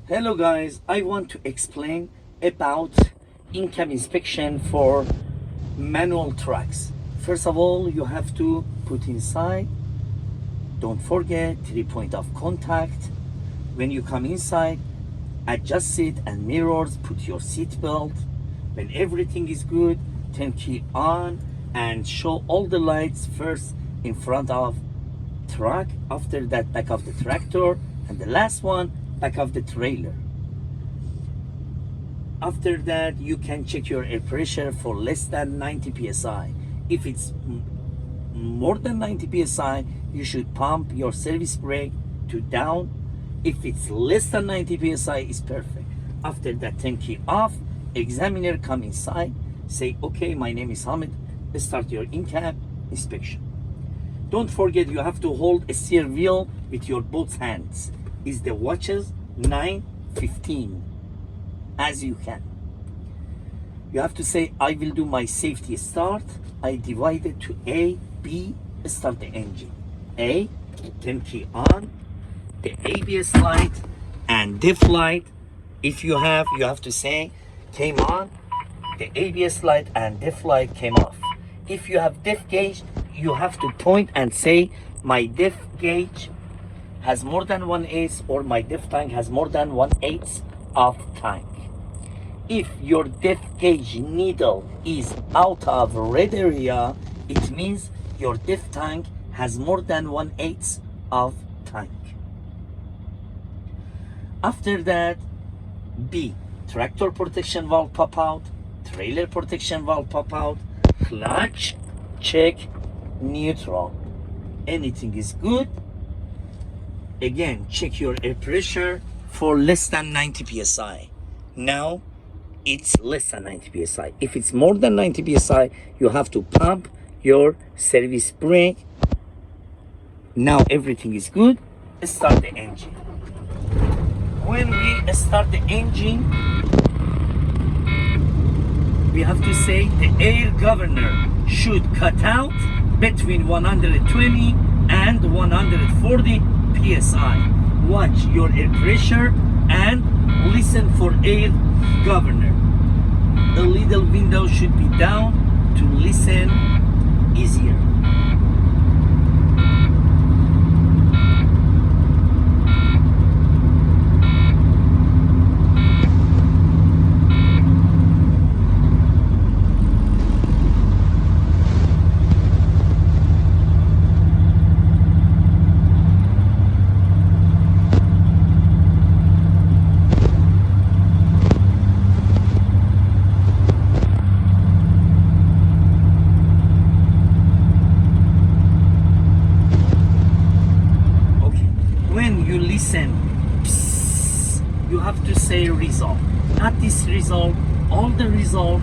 Hello guys, I want to explain about in-cab inspection for manual trucks. First of all, you have to put inside. Don't forget 3 point of contact. When you come inside, adjust seat and mirrors, put your seat belt. When everything is good, turn key on and show all the lights first in front of truck, after that back of the tractor, and the last one back of the trailer. After that, you can check your air pressure for less than 90 psi. If it's more than 90 psi, you should pump your service brake to down. If it's less than 90 psi, it's perfect. After that, turn key off, examiner come inside, say, okay, my name is Hamid, start your in-cab inspection. Don't forget, you have to hold a steer wheel with your both hands. Is the watches 9:15 as you can. You have to say, I will do my safety start. I divide it to A, B, start the engine. A, turn key on, the ABS light and diff light. If you have to say came on, the ABS light and diff light came off. If you have diff gauge, you have to point and say, my diff gauge has more than 1/8 or my diff tank has more than 1/8 of tank. If your diff gauge needle is out of red area, it means your diff tank has more than 1/8 of tank. After that, B, tractor protection valve pop out, trailer protection valve pop out, clutch, check, neutral. Anything is good. Again, check your air pressure for less than 90 psi. Now it's less than 90 psi. If it's more than 90 psi, you have to pump your service brake. Now everything is good. Start the engine. When we start the engine, we have to say the air governor should cut out between 120 and 140 psi. Watch your air pressure and listen for air governor. A little window should be down to listen easier. Listen, psst, you have to say result. Not this result, all the result.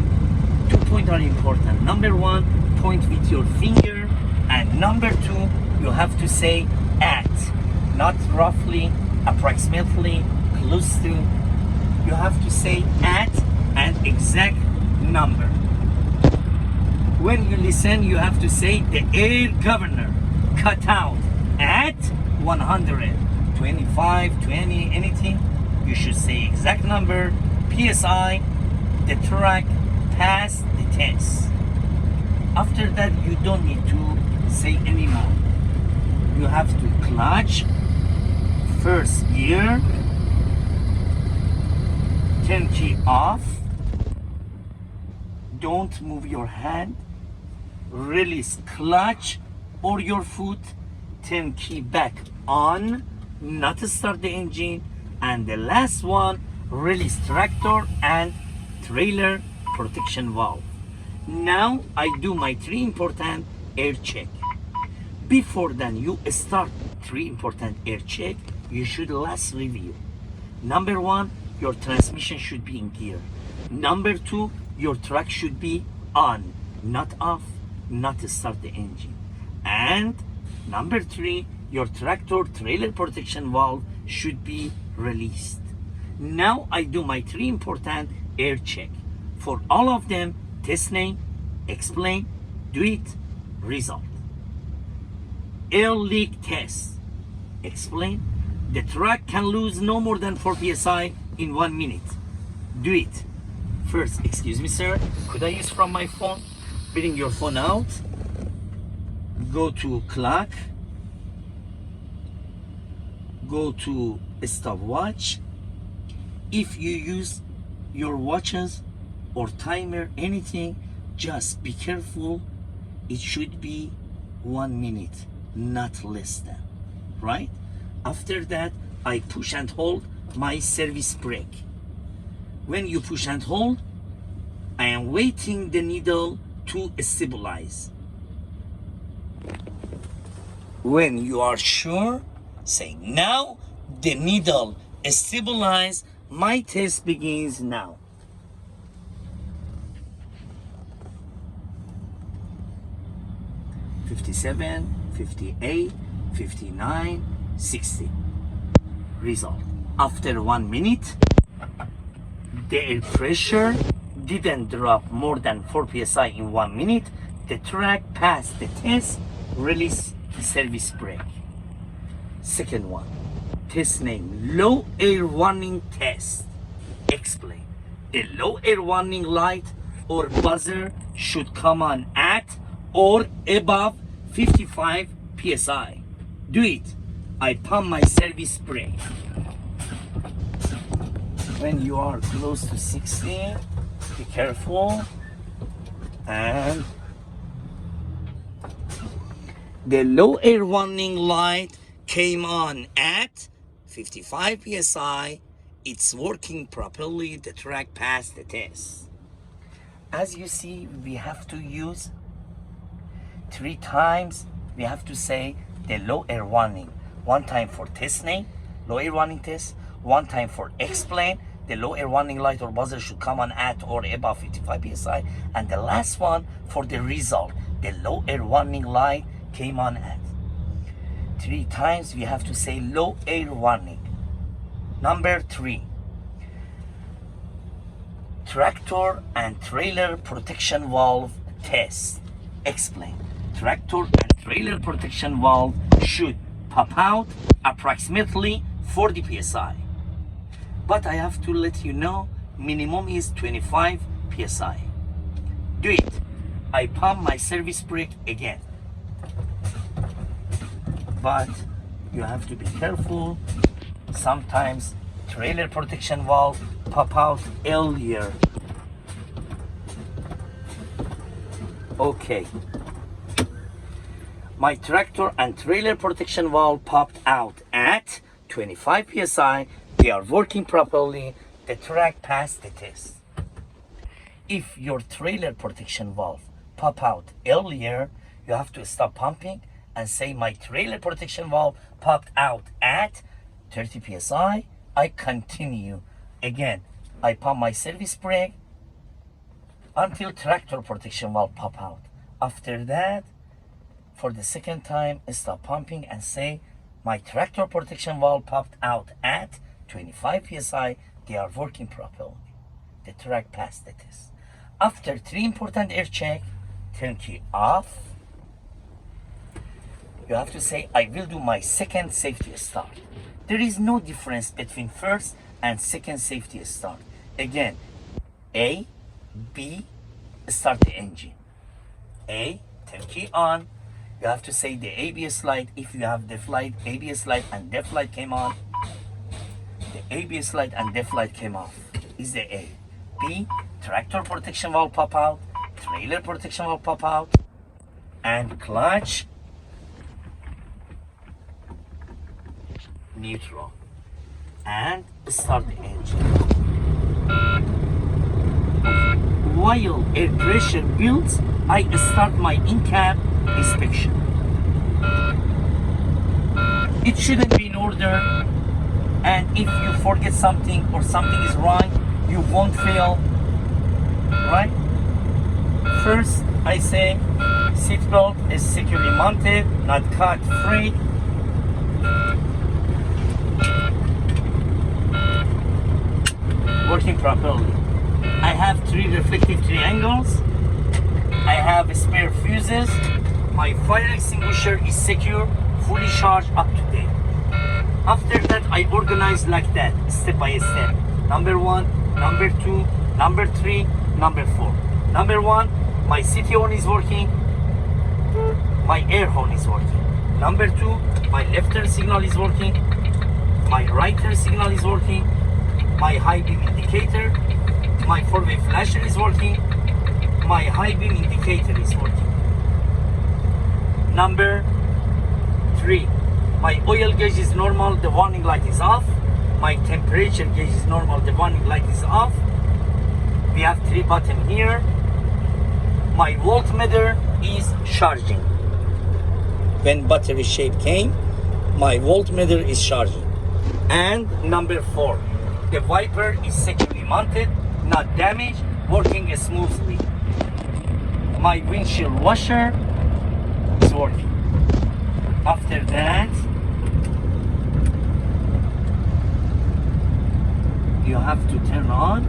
2 points are important. Number 1, point with your finger, and number 2, you have to say at, not roughly, approximately, close to. You have to say at an exact number. When you listen, you have to say the air governor cut out at 100. 25, 20, anything, you should say exact number, psi, the truck passed the test. After that, you don't need to say anymore. You have to clutch, first gear, turn key off, don't move your hand, release clutch or your foot, turn key back on, not to start the engine, and the last one, release tractor and trailer protection valve. Now I do my 3 important air check. Before then you start 3 important air check, you should last review. Number 1, your transmission should be in gear. Number 2, your truck should be on, not off, not to start the engine. And number 3, your tractor trailer protection valve should be released. Now I do my 3 important air check. For all of them, test name, explain, do it, result. Air leak test, explain. The truck can lose no more than 4 psi in 1 minute. Do it. First, excuse me, sir, could I use from my phone? Bring your phone out. Go to clock. Go to stopwatch. If you use your watches or timer, anything, just be careful. It should be 1 minute, not less than, right? After that, I push and hold my service brake. When you push and hold, I am waiting the needle to stabilize. When you are sure, say now the needle stabilize. My test begins now. $57, $58, $59, $60. Result. After 1 minute, the air pressure didn't drop more than 4 psi in 1 minute. The truck passed the test. Release service brake. Second one, test name, low air warning test. Explain. The low air warning light or buzzer should come on at or above 55 psi. Do it. I pump my service brake. When you are close to 60, be careful. And the low air warning light came on at 55 psi. It's working properly. The truck passed the test. As you see, we have to use 3 times. We have to say the low air warning. 1 time for test name, low air warning test. 1 time for explain. The low air warning light or buzzer should come on at or above 55 psi. And the last one for the result. The low air warning light came on at. 3 times we have to say low air warning. Number 3. Tractor and trailer protection valve test. Explain. Tractor and trailer protection valve should pop out approximately 40 psi. But I have to let you know, minimum is 25 psi. Do it. I pump my service brake again. But you have to be careful. Sometimes trailer protection valve pop out earlier. Okay. My tractor and trailer protection valve popped out at 25 psi. They are working properly. The truck passed the test. If your trailer protection valve pop out earlier, you have to stop pumping and say my trailer protection valve popped out at 30 psi. I continue. Again, I pump my service brake until tractor protection valve pop out. After that, for the second time, stop pumping and say my tractor protection valve popped out at 25 psi. They are working properly. The truck passed the test. After 3 important air check, turn key off. You have to say I will do my second safety start. There is no difference between first and second safety start. Again, A, B, start the engine. A, turn key on. You have to say the ABS light. If you have DEF light, ABS light and DEF light came on. The ABS light and DEF light came off. Is the A. B, tractor protection valve pop out, trailer protection valve pop out, and clutch neutral. And start the engine. While air pressure builds, I start my in-cab inspection. It shouldn't be in order, and if you forget something or something is wrong, you won't fail, right? First, I say seatbelt is securely mounted, not cut free. Working properly. I have 3 reflective triangles. I have spare fuses. My fire extinguisher is secure, fully charged, up to date. After that, I organize like that, step by step. Number 1, number 2, number 3, number 4. Number 1, my city horn is working, my air horn is working. Number 2, my left turn signal is working, my right turn signal is working, my high beam indicator, my four-way flasher is working, my high beam indicator is working. Number 3, my oil gauge is normal, the warning light is off. My temperature gauge is normal, the warning light is off. We have 3 buttons here. My voltmeter is charging. When battery shape came, my voltmeter is charging. And number 4, the wiper is securely mounted, not damaged, working smoothly. My windshield washer is working. After that, you have to turn on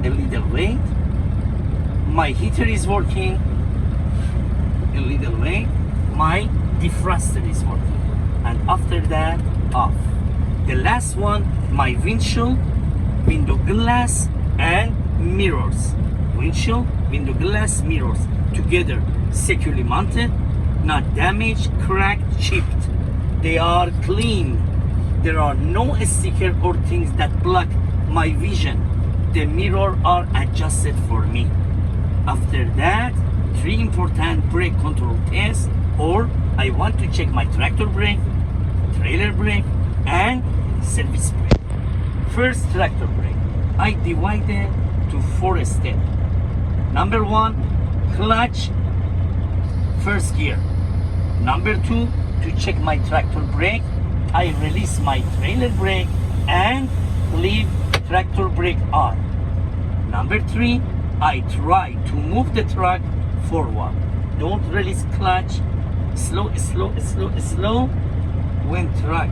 a little weight. My heater is working a little weight. My defroster is working. And after that, off. The last one, my windshield, window glass, and mirrors. Windshield, window glass, mirrors. Together, securely mounted, not damaged, cracked, chipped. They are clean. There are no sticker or things that block my vision. The mirror are adjusted for me. After that, 3 important brake control tests, or I want to check my tractor brake, trailer brake, and service brake. First, tractor brake. I divided to 4 steps. Number 1, clutch, first gear. Number 2, to check my tractor brake, I release my trailer brake and leave tractor brake on. Number 3, I try to move the truck forward. Don't release clutch. Slow, slow, slow, slow. When truck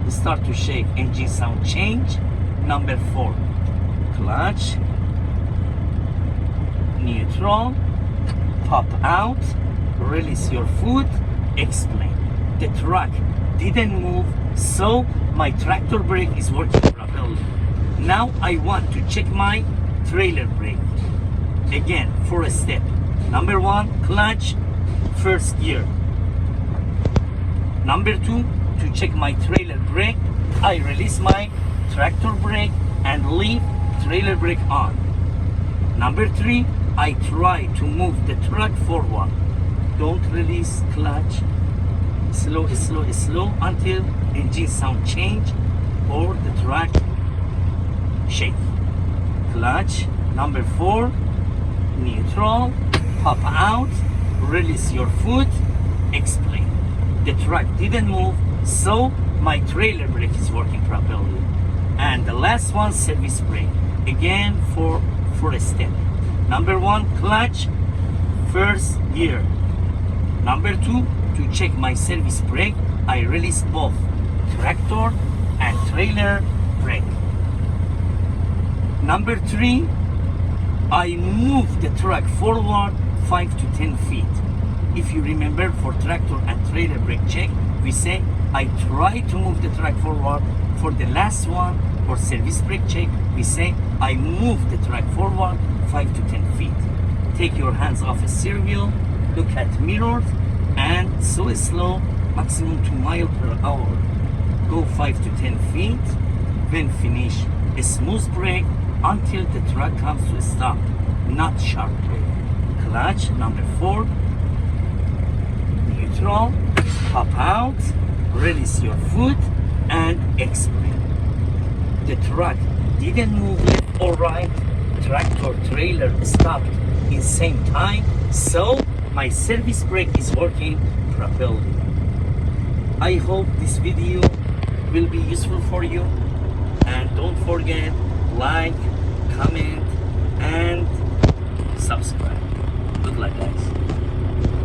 start to shake, engine sound change. Number 4, clutch, neutral, pop out, release your foot, explain. The truck didn't move, so my tractor brake is working properly. Now I want to check my trailer brake. Again, 4 steps. Number 1, clutch, first gear. Number 2, to check my trailer brake, I release my tractor brake and leave trailer brake on. Number 3, I try to move the truck forward. Don't release clutch. Slow, slow, slow until engine sound change or the truck shake. Clutch. Number 4, neutral, pop out, release your foot, explain. The truck didn't move, so my trailer brake is working properly. And the last one, service brake. Again, for a step. Number 1, clutch, first gear. Number 2, to check my service brake, I release both tractor and trailer brake. Number 3, I move the truck forward 5 to 10 feet. If you remember, for tractor and trailer brake check, we say I try to move the truck forward. For the last one, for service brake check, we say I move the truck forward 5 to 10 feet. Take your hands off the steering wheel, look at mirrors, and so slow, maximum 2 miles per hour. Go 5 to 10 feet, then finish a smooth brake until the truck comes to a stop, not sharp brake. Clutch, number 4, neutral, pop out, release your foot, and explain. The truck didn't move left or right, tractor trailer stopped in same time, so my service brake is working properly. I hope this video will be useful for you, and don't forget, like, comment, and subscribe. Good luck, guys.